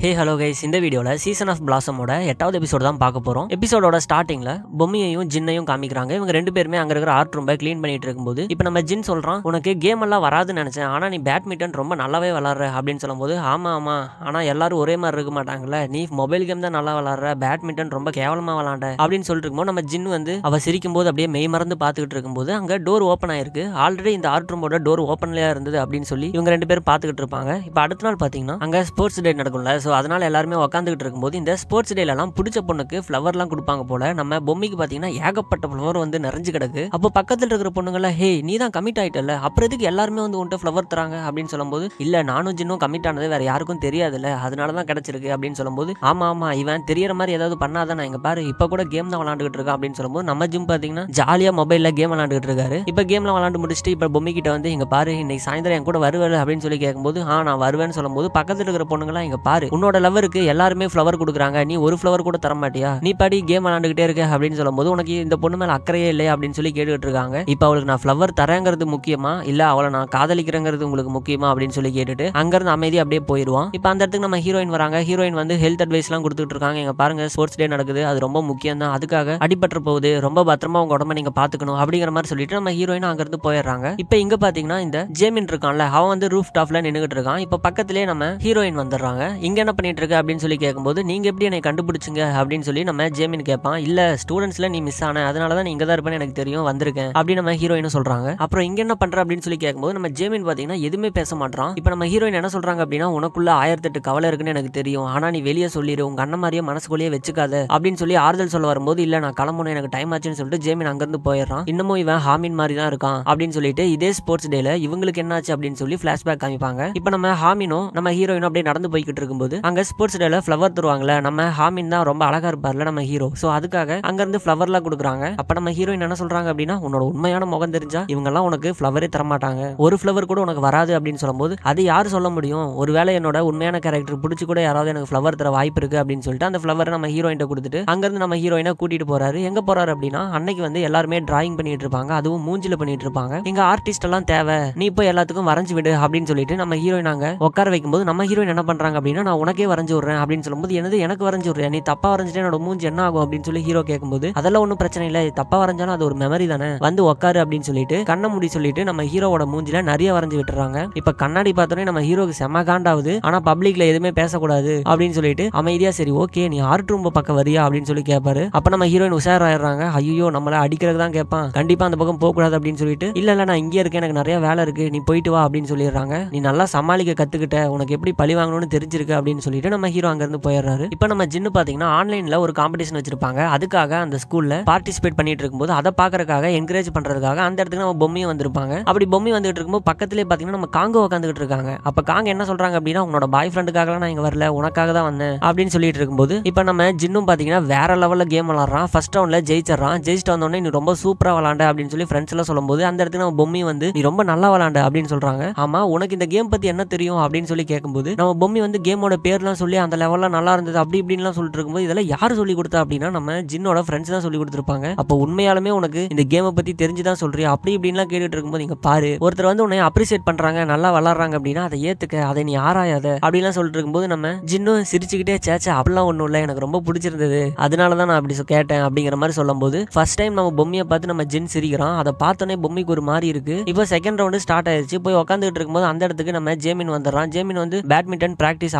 Hey hello guys, இந்த வீடியோவில் season of பிளாசமோட 8வது எபிசோட் தான் பார்க்க போகிறோம். எபிசோடோட ஸ்டார்டிங்கில் பொம்மையையும் ஜின்னையும் காமிக்கிறாங்க. இவங்க ரெண்டு பேருமே அங்கே இருக்கிற ஆர்ட் ரூம்பை க்ளீன் பண்ணிட்டு இருக்கும்போது இப்போ நம்ம ஜின் சொல்கிறான், உனக்கு கேம் எல்லாம் வராதுன்னு நினச்சேன், ஆனால் நீ பேட்மிண்டன் ரொம்ப நல்லாவே விளாட்ற அப்படின்னு சொல்லும்போது, ஆமாம் ஆனால் எல்லாரும் ஒரே மாதிரி இருக்க மாட்டாங்கல்ல, நீ மொபைல் கேம் தான் நல்லா விளாட்ற, பேட்மிண்டன் ரொம்ப கேவலமாக விளாண்ட அப்படின்னு சொல்லிட்டு இருக்கும்போது நம்ம ஜின் வந்து அவள் சிரிக்கும் போது அப்படியே மெய் மறந்து பார்த்துக்கிட்டு இருக்கும்போது அங்கே டோர் ஓப்பன் ஆயிருக்கு. ஆல்ரெடி இந்த ஆர்ட் ரூமோட டோர் ஓப்பன்லேயே இருந்தது அப்படின்னு சொல்லி இவங்க ரெண்டு பேரும் பார்த்துக்கிட்டு இருப்பாங்க. இப்போ அடுத்த நாள் பார்த்தீங்கன்னா அங்கே ஸ்போர்ட்ஸ் டே நடக்கும்ல, ஸோ அதனால எல்லாருமே உட்காந்துக்கிட்டு இருக்கும்போது இந்த ஸ்போர்ட்ஸ் டேலாம் பிடிச்ச பொண்ணுக்கு ஃப்ளவர்லாம் கொடுப்பாங்க போல. நம்ம பொம்மைக்கு பார்த்தீங்கன்னா ஏகப்பட்ட ஃப்ளவர் வந்து நிறைஞ்சு கிடக்கு. அப்போ பக்கத்தில் இருக்கிற பொண்ணுங்கள, ஹே நீ தான் கமிட் ஆயிட்டல, அப்புறம் எதுக்கு எல்லாருமே வந்து உன்ட்ட ஃப்ளவர் தராங்க அப்படின்னு சொல்லும்போது, இல்ல நானும் ஜின்னும் கமிட் ஆனது வேற யாருக்கும் தெரியாதுல்ல, அதனால தான் கிடைச்சிருக்கு அப்படின்னு சொல்லும்போது, ஆமா இவன் தெரியற மாதிரி ஏதாவது பண்ணாதான், நான் இங்க பாரு இப்போ கூட கேம் தான் விளாண்டுட்டு இருக்கான் அப்படின்னு சொல்லும்போது நம்ம ஜிம் பார்த்தீங்கன்னா ஜாலியா மொபைல்ல கேம் விளாண்டுட்டு இருக்காரு. இப்போ கேம்ல விளாண்டு முடிச்சுட்டு இப்போ பொம்மை கிட்ட வந்து, இங்க பாரு இன்னைக்கு சாயந்தரம் என் கூட வருவேன் அப்படின்னு சொல்லி கேட்கும்போது, நான் வருவேன்னு சொல்லும்போது பக்கத்தில் இருக்கிற பொண்ணுங்களா, இங்க பாரு உன்னோட லவருக்கு எல்லாருமே ஃப்ளவர் கொடுக்குறாங்க, நீ ஒரு ஃப்ளவர் கூட தர மாட்டியா, நீ பாடி கேம் விளாண்டுகிட்டே இருக்க அப்படின்னு சொல்லும்போது, உனக்கு இந்த பொண்ணு மேல அக்கறையே இல்லையா அப்படின்னு சொல்லி கேட்டுட்டு இருக்காங்க. இப்போ அவளுக்கு நான் ஃப்ளவர் தரேங்கிறது முக்கியமா இல்ல அவளை நான் காதலிக்கிறேங்கிறது உங்களுக்கு முக்கியமா அப்படின்னு சொல்லி கேட்டுட்டு அங்கிருந்து அமைதியா அப்படியே போயிடுவான். இப்போ அந்த இடத்துக்கு நம்ம ஹீரோயின் வராங்க. ஹீரோயின் வந்து ஹெல்த் அட்வைஸ் எல்லாம் கொடுத்துட்டு இருக்காங்க. எங்க பாருங்க ஸ்போர்ட்ஸ் டே நடக்குது, அது ரொம்ப முக்கியம் தான், அதுக்காக அடிபட்டு போகுது, ரொம்ப பத்திரமா உங்க உடம்ப நீங்க பாத்துக்கணும் அப்படிங்கிற மாதிரி சொல்லிட்டு நம்ம ஹீரோயின் அங்கிருந்து போயிடுறாங்க. இப்போ இங்க பாத்தீங்கன்னா இந்த ஜேமின் இருக்கான்ல, அவன் வந்து ரூஃப் டாப்ல நின்னுகிட்டு இருக்கான். இப்போ பக்கத்திலே நம்ம ஹீரோயின் வந்துடுறாங்க. இங்க என்ன பண்ணிட்டு இருக்க அப்படின்னு சொல்லி கேட்கும்போது, நீங்க எப்படி என்னை கண்டுபிடிச்சிங்க அப்படின்னு சொல்லி நம்ம ஜேமின் கேட்பான். இல்ல ஸ்டூடெண்ட்ஸ்ல நீ மிஸ் ஆன, அதனாலதான் நீ இங்க தான் இருப்பேன்னு எனக்கு தெரியும், வந்திருக்கேன் அப்படின்னு நம்ம ஹீரோயின் சொல்றாங்க. அப்புறம் இங்க என்ன பண்ற அப்படின்னு சொல்லி கேட்கும்போது நம்ம ஜேமின் பாத்தீங்கன்னா எதுவுமே பேச மாட்டான். இப்போ நம்ம ஹீரோயின் என்ன சொல்றாங்க அப்படின்னா, உனக்குள்ள 1008 கவலை இருக்குன்னு எனக்கு தெரியும், ஆனா நீ வெளியே சொல்லிடு, உங்க அண்ணன் மாதிரியே மனசுக்குள்ளேயே வச்சுக்காத அப்படின்னு சொல்லி ஆறுதல் சொல்ல வரும்போது, இல்ல நான் கிளம்பணும் எனக்கு டைம் ஆச்சுன்னு சொல்லிட்டு ஜேமின் அங்கிருந்து போயிடுறான். இன்னமும் இவன் ஹாமின் மாதிரி தான் இருக்கான் அப்படின்னு சொல்லிட்டு இதே ஸ்போர்ட்ஸ் டேல இவங்களுக்கு என்ன ஆச்சு அப்படின்னு சொல்லி பிளாஷ்பேக் காமிப்பாங்க. இப்போ நம்ம ஹாமினும் நம்ம ஹீரோயினும் அப்படியே நடந்து போய்கிட்டு இருக்கும்போது அங்க ஸ்போர்ட்ஸ் டேல ஃப்ளவர் தருவாங்கல்ல, நம்ம ஹாமின் தான் ரொம்ப அழகா இருப்பார்ல நம்ம ஹீரோ, சோ அதுக்காக அங்க இருந்து ஃப்ளவர்லாம் கொடுக்குறாங்க. அப்ப நம்ம ஹீரோயின் என்ன சொல்றாங்க அப்படின்னா, உன்னோட உண்மையான முகம் தெரிஞ்சா இவங்க எல்லாம் உனக்கு ஃப்ளவரே தர மாட்டாங்க, ஒரு ஃப்ளவர் கூட உனக்கு வராது அப்படின்னு சொல்லும்போது, அது யாரு சொல்ல முடியும், ஒருவேளை என்னோட உண்மையான கேரக்டர் பிடிச்சி கூட யாராவது எனக்கு ஃப்ளவர் தர வாய்ப்பு இருக்கு அப்படின்னு சொல்லிட்டு அந்த ஃப்ளவரை நம்ம ஹீரோயின்ட்ட கொடுத்துட்டு அங்கிருந்து நம்ம ஹீரோயினை கூட்டிட்டு போறாரு. எங்க போறாரு அப்படின்னா, அன்னைக்கு வந்து எல்லாருமே டிராயிங் பண்ணிட்டு இருப்பாங்க, அதுவும் மூஞ்சில பண்ணிட்டு இருப்பாங்க. எங்க ஆர்டிஸ்ட் எல்லாம் தேவை, நீ இப்போ எல்லாத்துக்கும் வரைஞ்சு விடு அப்படின்னு சொல்லிட்டு நம்ம ஹீரோயின் அங்க உட்கார வைக்கும்போது நம்ம ஹீரோயின் என்ன பண்றாங்க அப்படின்னா, நான் உனக்கே வரைஞ்சு விடுறேன் அப்படின்னு சொல்லும்போது, என்னது எனக்கு வரைஞ்சு விடுறேன், நீ தப்பா வரைஞ்சிட்டு என்னோட மூஞ்சி என்ன ஆகும் அப்படின்னு சொல்லி ஹீரோ கேட்கும்போது, அதெல்லாம் ஒன்றும் பிரச்சனை இல்லை, தப்பா வரைஞ்சாலும் அது ஒரு மெமரி தானே, வந்து உட்காரு அப்படின்னு சொல்லிட்டு கண்ண மூடி சொல்லிட்டு நம்ம ஹீரோவோட மூஞ்சில நிறைய வரைஞ்சு விட்டுறாங்க. இப்ப கண்ணாடி பார்த்தோன்னே நம்ம ஹீரோக்கு செம்ம காண்டாவது, ஆனா பப்ளிக்ல எதுவுமே பேசக்கூடாது அப்படின்னு சொல்லிட்டு அமைதியா, சரி ஓகே நீ ஆர்ட் ரூம் பக்கம் வரியா அப்படின்னு சொல்லி கேட்பாரு. அப்ப நம்ம ஹீரோயின் உஷாராயிடுறாங்க, ஐயோ நம்மள அடிக்கிறதுக்கு தான் கேட்பான், கண்டிப்பா அந்த பக்கம் போக கூடாது அப்படின்னு சொல்லிட்டு, இல்ல நான் இங்கே இருக்கேன், எனக்கு நிறைய வேலை இருக்கு, நீ போயிட்டு வா அப்படின்னு சொல்லிடுறாங்க. நீ நல்லா சமாளிக்க கத்துக்கிட்ட, உனக்கு எப்படி பழி வாங்கணும்னு தெரிஞ்சிருக்கு அப்படின்னு சொல்லிட்டு நம்ம ஹீரோ அங்க இருந்து போயிடுறாரு. இப்ப நம்ம ஜின்னு பாத்தீங்கன்னா ஆன்லைன்ல ஒரு காம்படிஷன் வச்சிருப்பாங்க, அதுக்காக அந்த ஸ்கூல்ல பார்ட்டிசிபேட் பண்ணிட்டு இருக்கும்போது அதை பாக்குறதுக்காக என்கரேஜ் பண்றதுக்காக அந்த இடத்துக்கு நம்ம பொம்மையும் வந்திருப்பாங்க. அப்படி பொம்மை வந்துட்டு இருக்கும்போது பக்கத்திலே பாத்தீங்கன்னா நம்ம காங்க உட்காந்துட்டு இருக்காங்க. அப்ப காங்க என்ன சொல்றாங்க அப்படின்னா, உன்னோட பாய் ஃப்ரெண்டுக்காக நான் இங்க வரல, உனக்காக தான் வந்தேன் அப்படின்னு சொல்லிட்டு இருக்கும்போது இப்ப நம்ம ஜின்னும் பாத்தீங்கன்னா வேற லெவல்ல கேம் விளாடுறான். ஃபர்ஸ்ட் ரவுண்ட்ல ஜெயிச்சிடறான். ஜெயிச்சிட்டு வந்தோடனே நீ ரொம்ப சூப்பரா விளாண்ட அப்படின்னு சொல்லி ஃப்ரெண்ட்ஸ் எல்லாம் சொல்லும்போது அந்த இடத்துக்கு நம்ம பொம்மை வந்து நீ ரொம்ப நல்லா விளாண்ட அப்படின்னு சொல்றாங்க. ஆமா உனக்கு இந்த கேம் பத்தி என்ன தெரியும் அப்படின்னு சொல்லி கேட்கும்போது நம்ம பொம்மை வந்து கேமோட பேர்லாம் சொல்லி அந்த லெவல்ல நல்லா இருந்தது அப்படி இப்படின்லாம் சொல்லிட்டு இருக்கும்போது, இதெல்லாம் யாரு சொல்லி கொடுத்தா அப்படின்னா நம்ம ஜின்னோட ஃப்ரெண்ட்ஸ் தான் சொல்லி கொடுத்துருப்பாங்க. அப்போ உண்மையாலுமே உனக்கு இந்த கேமை பத்தி தெரிஞ்சுதான் சொல்றியா அப்படி இப்படின்லாம் கேட்டுட்டு இருக்கும்போது, இங்க பாரு ஒருத்தர் வந்து உன்னை அப்ரிசியேட் பண்றாங்க, நல்லா விளாடுறாங்க அப்படின்னா அதை ஏத்துக்க, அதை நீ ஆராயாத அப்படின்லாம் சொல்லிட்டு இருக்கும்போது நம்ம ஜின்னும் சிரிச்சுக்கிட்டே, சேச்சா அப்படிலாம் ஒன்றும் இல்லை, எனக்கு ரொம்ப பிடிச்சிருந்தது, அதனாலதான் நான் அப்படி கேட்டேன் அப்படிங்கிற மாதிரி சொல்லும்போது, ஃபர்ஸ்ட் டைம் நம்ம பொம்மையை பார்த்து நம்ம ஜின் சிரிக்கிறான். அதை பார்த்தோன்னே பொம்மைக்கு ஒரு மாதிரி இருக்கு. இப்போ செகண்ட் ரவுண்டு ஸ்டார்ட் ஆயிடுச்சு. போய் உட்காந்துட்டு இருக்கும்போது அந்த இடத்துக்கு நம்ம ஜேமின் வந்துடுறான். ஜேமின் வந்து பேட்மிண்டன் பிராக்டிஸ்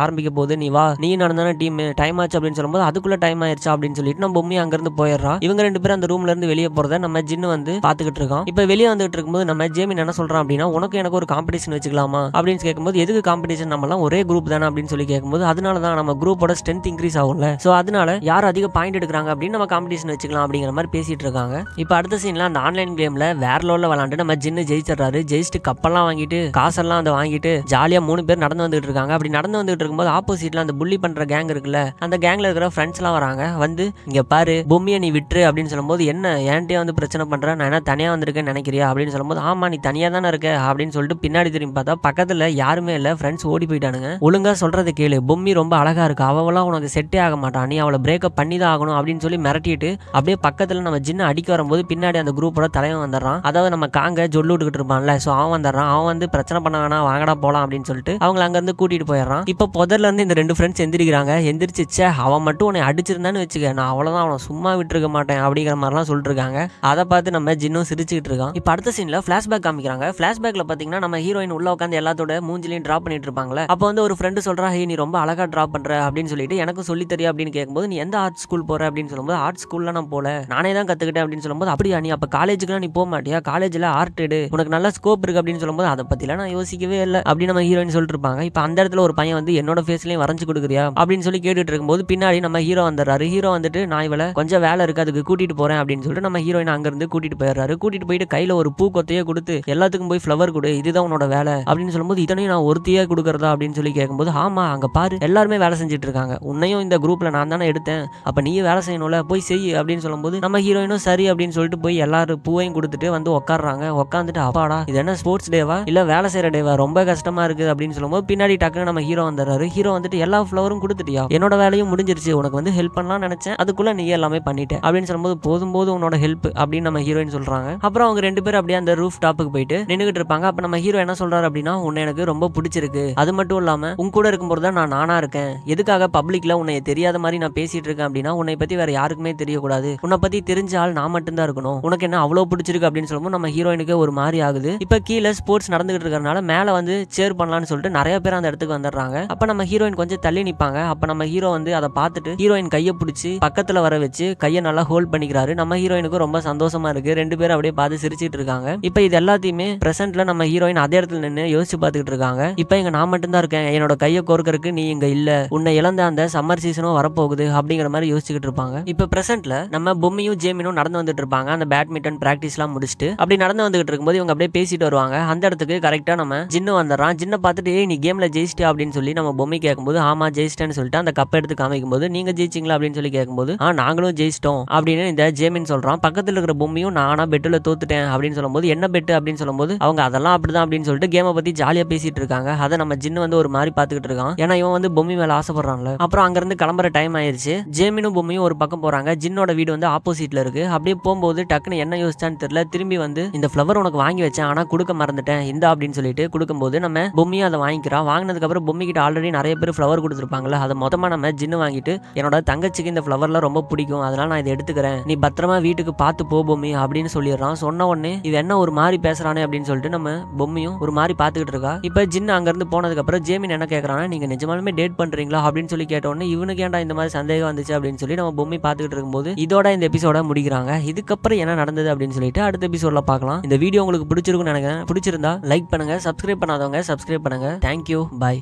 ஆரம்பிக்க போது, நீ வா நீ நடந்தான டீம் டைம் ஆச்சு அப்படின்னு சொல்லும்போது, அதுக்குள்ள டைம் ஆயிடுச்சா அப்படின்னு சொல்லிட்டு நம்ம பொம்மையை அங்கிருந்து போயிடுறான். இவங்க ரெண்டு பேரும் அந்த ரூம்ல இருந்து வெளியே போறத நம்ம ஜின்னு வந்து பாத்துக்கிட்டு இருக்கோம். இப்ப வெளியே வந்துட்டு இருக்கும்போது நம்ம ஜேமின் என்ன சொல்றான் அப்படின்னா, உனக்கு எனக்கு ஒரு காம்படிஷன் வச்சுக்கலாமா அப்படின்னு கேட்கும்போது, எதுக்கு காம்படிஷன், நம்ம எல்லாம் ஒரே குரூப் தானே அப்படின்னு சொல்லி கேட்கும்போது, அதனாலதான் நம்ம குரூப்போட ஸ்ட்ரென்த் இன்க்ரீஸ் ஆகும்ல, சோ அதனால யார் அதிக பாயிண்ட் எடுக்கிறாங்க அப்படின்னு நம்ம காம்படிஷன் வச்சுக்கலாம் அப்படிங்கிற மாதிரி பேசிட்டு இருக்காங்க. இப்ப அடுத்த சீன்ல அந்த ஆன்லைன் கேம்ல வேற லெவல்ல விளாண்டு நம்ம ஜின்னு ஜெயிச்சிடறாரு. ஜெயிச்சுட்டு கப்பெல்லாம் வாங்கிட்டு காசெல்லாம் அதை வாங்கிட்டு ஜாலியா 3 பேர் நடந்து வந்துட்டு இருக்காங்க. அப்படி நடந்து வந்துட்டு இருக்கும்போது ஆப்போசிட்ல அந்த புள்ளி பண்ற கேங் இருக்குல்ல, அந்த கேங்ல இருக்கிற ஃப்ரெண்ட்ஸ் எல்லாம் வராங்க. வந்து இங்க பாரு பொம்மையை நீ விட்டுரு அப்படின்னு சொல்லும்போது, என்ன ஏன்ட்டே வந்து பிரச்சனை பண்ற, நான் என்ன தனியா வந்திருக்கேன்னு நினைக்கிறியா அப்படின்னு சொல்லும்போது, ஆமா நீ தனியா தானே இருக்க அப்படின்னு சொல்லிட்டு பின்னாடி திரும்பி பார்த்தா பக்கத்துல யாருமே இல்ல, ஃப்ரெண்ட்ஸ் ஓடி போயிட்டானுங்க. ஒழுங்கா சொல்றது கேளு, பொம்மி ரொம்ப அழகா இருக்கு, அவெல்லாம் உனக்கு செட்டே ஆக மாட்டான், நீ அவளை பிரேக்கப் பண்ணி தான் ஆகணும் அப்படின்னு சொல்லி மிரட்டிட்டு அப்படியே பக்கத்துல நம்ம ஜின்ன அடிக்க வரும்போது பின்னாடி அந்த குரூப்போட தலைவன் வந்துடுறான். அதாவது நம்ம காங்க ஜொல்லு விட்டுக்கிட்டு இருப்பான்ல, சோ அவன் வந்துடுறான். அவன் வந்து பிரச்சனை பண்ண வேணாம், வாங்கடா போலாம் அப்படின்னு சொல்லிட்டு அவங்களை அங்க இருந்து கூட்டிட்டு போயிடுறான். இப்ப புதர்ல இருந்து இந்த 2 ஃப்ரெண்ட்ஸ் எந்திரிக்கிறாங்க. எந்திரிச்சு ச்சே அவன் மட்டும் உன்னை அடிச்சிருந்தான்னு வச்சுக்க, நான் அவ்வளவுதான் அவனை சும்மா விட்டுருக்க மாட்டேன் அப்படிங்கிற மாதிரிலாம் சொல்லிட்டு இருக்காங்க. அதை பார்த்து நம்ம ஜின்னும் சிரிச்சுக்கிட்டு இருக்கான். இப்போ அடுத்த சீன்ல ஃபிளாஷ்பேக் காமிக்கிறாங்க. ஃபிளாஷ்பேக்ல பாத்தீங்கன்னா நம்ம ஹீரோயின் உள்ள உட்காந்து எல்லாத்தோட மூஞ்சிலையும் டிராப் பண்ணிட்டு இருப்பாங்களே. அப்போ வந்து ஒரு ஃப்ரெண்டு சொல்றா, ஹே நீ ரொம்ப அழகா டிராப் பண்ற அப்படின்னு சொல்லிட்டு எனக்கு சொல்லி தெரியா அப்படின்னு கேட்கும்போது, நீ எந்த ஆர்ட் ஸ்கூல் போற அப்படின்னு சொல்லும்போது, ஆர்ட் ஸ்கூல்ல நான் போல, நானே தான் கத்துக்கிட்டேன் அப்படின்னு சொல்லும்போது, அப்படியா நீ அப்ப காலேஜுக்குலாம் நீ போக மாட்டியா, காலேஜ்ல ஆர்ட் எடு, உனக்கு நல்ல ஸ்கோப் இருக்கு அப்படின்னு சொல்லும்போது, அதை பத்திலாம் நான் யோசிக்கவே இல்லை அப்படின்னு நம்ம ஹீரோயின் சொல்லிட்டு இருப்பாங்க. இப்போ அந்த இடத்துல ஒரு பையன் வந்து என்னோட ஃபேஸ்லயும் வரைஞ்சு கொடுக்குறியா அப்படின்னு சொல்லி கேட்டுட்டு இருக்கும்போது பின்னாடி நம்ம ஹீரோ வந்துடுறாரு. ஹீரோ வந்துட்டு நான் இவளை கொஞ்சம் வேலை இருக்கு அதுக்கு கூட்டிட்டு போறேன் அப்படின்னு சொல்லிட்டு நம்ம ஹீரோயின் அங்க இருந்து கூட்டிட்டு போயிடுறாரு. கூட்டிட்டு போயிட்டு கையில ஒரு பூ கொத்தையே கொடுத்து எல்லாத்துக்கும் போய் ஃப்ளவர் கொடு, இதுதான் உன்னோட வேலை அப்படின்னு சொல்லும்போது, இதனையும் நான் ஒருத்தையே கொடுக்கறதா அப்படின்னு சொல்லி கேட்கும்போது, ஆமா அங்க பாரு எல்லாருமே வேலை செஞ்சுட்டு இருக்காங்க, உன்னையும் இந்த குரூப்ல நான் தானே எடுத்தேன், அப்ப நீயே வேலை செய்யணும்ல, போய் செய் அப்படின்னு சொல்லும்போது நம்ம ஹீரோயினும் சரி அப்படின்னு சொல்லிட்டு போய் எல்லாரும் பூவையும் கொடுத்துட்டு வந்து உட்காடுறாங்க. உட்காந்துட்டு அப்பாடா இது என்ன ஸ்போர்ட்ஸ் டேவா இல்ல வேலை செய்யற டேவா, ரொம்ப கஷ்டமா இருக்கு அப்படின்னு சொல்லும்போது பின்னாடி டக்குன்னு நம்ம ஹீரோ வந்துடுறாரு. ஹீரோ வந்துட்டு எல்லா ஃப்ளவரும் கொடுத்துட்டியா, என்னோட வேலையும் முடிஞ்சிருச்சு, உனக்கு வந்து ஹெல்ப் பண்ணலாம் நினைச்சேன், அதுக்குள்ள நீ எல்லாமே பண்ணிட்ட அப்படின்னு சொல்லும்போது, போதும் போது உன்னோட ஹெல்ப் அப்படின்னு நம்ம ஹீரோயின் சொல்றாங்க. அப்புறம் அவங்க 2 பேரும் அப்படியே அந்த ரூஃப் டாப்புக்கு போயிட்டு நின்னுகிட்டு இருப்பாங்க. அப்ப நம்ம ஹீரோ என்ன சொல்றாரு அப்படின்னா, உன்னை எனக்கு ரொம்ப பிடிச்சிருக்கு, அது மட்டும் இல்லாம உன் கூட இருக்கும்போது தான் நான் நானா இருக்கேன், எதுக்காக பப்ளிக்ல உன்னை தெரியாத மாதிரி நான் பேசிட்டு இருக்கேன் அப்படின்னா, உன்னை பத்தி வேற யாருக்குமே தெரியக்கூடாது, உன்னை பத்தி தெரிஞ்ச ஆள் நான் மட்டும் தான் இருக்கணும், உனக்கு என்ன அவ்வளவு பிடிச்சிருக்கு அப்படின்னு சொல்லும்போது நம்ம ஹீரோயினுக்கு ஒரு மாதிரி ஆகுது. இப்ப கீழே ஸ்போர்ட்ஸ் நடந்துகிட்டு இருக்கறனால மேல வந்து சேர் பண்ணலாம்னு சொல்லிட்டு நிறைய பேர் அந்த இடத்துக்கு வந்துடுறாங்க. அப்ப நம்ம ஹீரோயின் கொஞ்சம் தள்ளி நிப்பாங்க. அப்ப நம்ம ஹீரோ வந்து அதை பார்த்துட்டு ஹீரோயின் கையை பிடிச்சி பக்கத்துல வர வச்சு கையை நல்லா ஹோல்ட் பண்ணிக்கிறாரு. நம்ம ஹீரோயினுக்கு ரொம்ப சந்தோஷமா இருக்கு. 2 பேரும் அப்படியே பார்த்து சிரிச்சிட்டு இருக்காங்க. இப்ப இது எல்லாத்தையுமே பிரசன்ட்ல நம்ம ஹீரோயின் அதே இடத்துல நின்று யோசிச்சு பார்த்துட்டு இருக்காங்க. இப்ப இங்க நான் மட்டும் தான் இருக்கேன், என்னோட கையை கோர்க்கறதுக்கு நீ இங்க இல்ல, உன்னை இழந்த அந்த சம்மர் சீசனும் வரப்போகுது அப்படிங்கிற மாதிரி யோசிச்சுக்கிட்டு இருப்பாங்க. இப்ப பிரசன்ட்ல நம்ம பொம்மியும் ஜேமினும் நடந்து வந்துட்டு இருப்பாங்க. அந்த பேட்மிண்டன் பிராக்டிஸ் எல்லாம் முடிச்சுட்டு அப்படி நடந்து வந்துகிட்டு இருக்கும்போது இவங்க அப்படியே பேசிட்டு வருவாங்க. அந்த இடத்துக்கு கரெக்டா நம்ம ஜின்னு வந்துடுறான். ஜின்னை பார்த்துட்டு நீ கேம்ல ஜெயிச்சிட்டியா அப்படின்னு சொல்லி நம்ம பொம்மி கேட்கும்போது, ஆமா ஜெயிச்சிட்டேன்னு சொல்லிட்டு அந்த கப்பை எடுத்து காமிக்கும்போது, நீங்க ஜெயிச்சிங்களா அப்படின்னு சொல்லி கேட்கும்போது, நாங்களும் ஜெயிச்சிட்டோம் அப்படின்னு இந்த ஜேமின் சொல்றான். பக்கத்துல இருக்கிற பொம்மியும் நானா பெட்டுல தோத்துட்டேன் அப்படின்னு சொல்லும்போது, என்ன பெட்டு அப்படின்னு சொல்லும்போது, அவங்க அதெல்லாம் அப்படிதான் அப்படின்னு சொல்லிட்டு கேமை பத்தி ஜாலியா பேசிட்டு இருக்காங்க. அதை நம்ம ஜின்னு வந்து ஒரு மாதிரி பாத்துக்கிட்டு இருக்கான். ஏன்னா இவன் வந்து பொம்மி மேல ஆசைப்படுறான்ல. அப்புறம் அங்க இருந்து கிளம்புற டைம் ஆயிருச்சு. ஜேமினும் பொம்மியும் ஒரு பக்கம் போறாங்க. ஜின்னோட வீடு வந்து ஆப்போசிட்ல இருக்கு. அப்படியே போகும்போது டக்குன்னு என்ன யோசிச்சான்னு தெரியல, திரும்பி வந்து இந்த ஃப்ளவர் உனக்கு வாங்கி வச்சேன் ஆனா கொடுக்க மறந்துட்டேன் இந்தா அப்படின்னு சொல்லிட்டு கொடுக்கும்போது நம்ம பொம்மியும் அதை வாங்கிக்கிறான். வாங்கினதுக்கு அப்புறம் பொம்மி கிட்ட ஆல்ரெடி நிறைய பேர் ஃப்ளவர் கொடுத்துருப்பாங்கல்ல, அதை மொத்தமா நம்ம ஜின்னு வாங்கிட்டு, என்னோட தங்கச்சிக்கு இந்த ஃப்ளவர்ல ரொம்ப பிடிக்கும் அதனால நான் இதை எடுத்துக்கிறேன், நீ பத்திரமா வீட்டுக்கு பார்த்து போ பொம்மி அப்படின்னு சொல்லிடுறான். சொன்ன உடனே இது என்ன ஒரு மாதிரி பேசுறானே அப்படின்னு சொல்லிட்டு நம்ம பொம்மியும் ஒரு மாதிரி பார்த்துக்கிட்டு இருக்கா. இப்ப ஜின்னு அங்க இருந்து போனதுக்கு அப்புறம் ஜேமின் என்ன கேட்கறானா, நீங்க நிஜமாலுமே டேட் பண்றீங்களா அப்படின்னு சொல்லி கேட்ட உடனே இவனுக்கு ஏன்டா இந்த மாதிரி சந்தேகம் வந்துச்சு அப்படின்னு சொல்லி நம்ம பொம்மி பார்த்துக்கிட்டு இருக்கும்போது இதோட இந்த எபிசோட முடிக்கிறாங்க. இதுக்கப்புறம் என்ன நடந்தது அப்படின்னு சொல்லிட்டு அடுத்த எபிசோட்ல பார்க்கலாம். இந்த வீடியோ உங்களுக்கு பிடிச்சிருக்கும்னு நினைக்கிறேன். பிடிச்சிருந்தா லைக் பண்ணுங்க, சப்ஸ்கிரைப் பண்ணாதவங்க சப்ஸ்கிரைப் பண்ணுங்க. தேங்க்யூ, பாய்.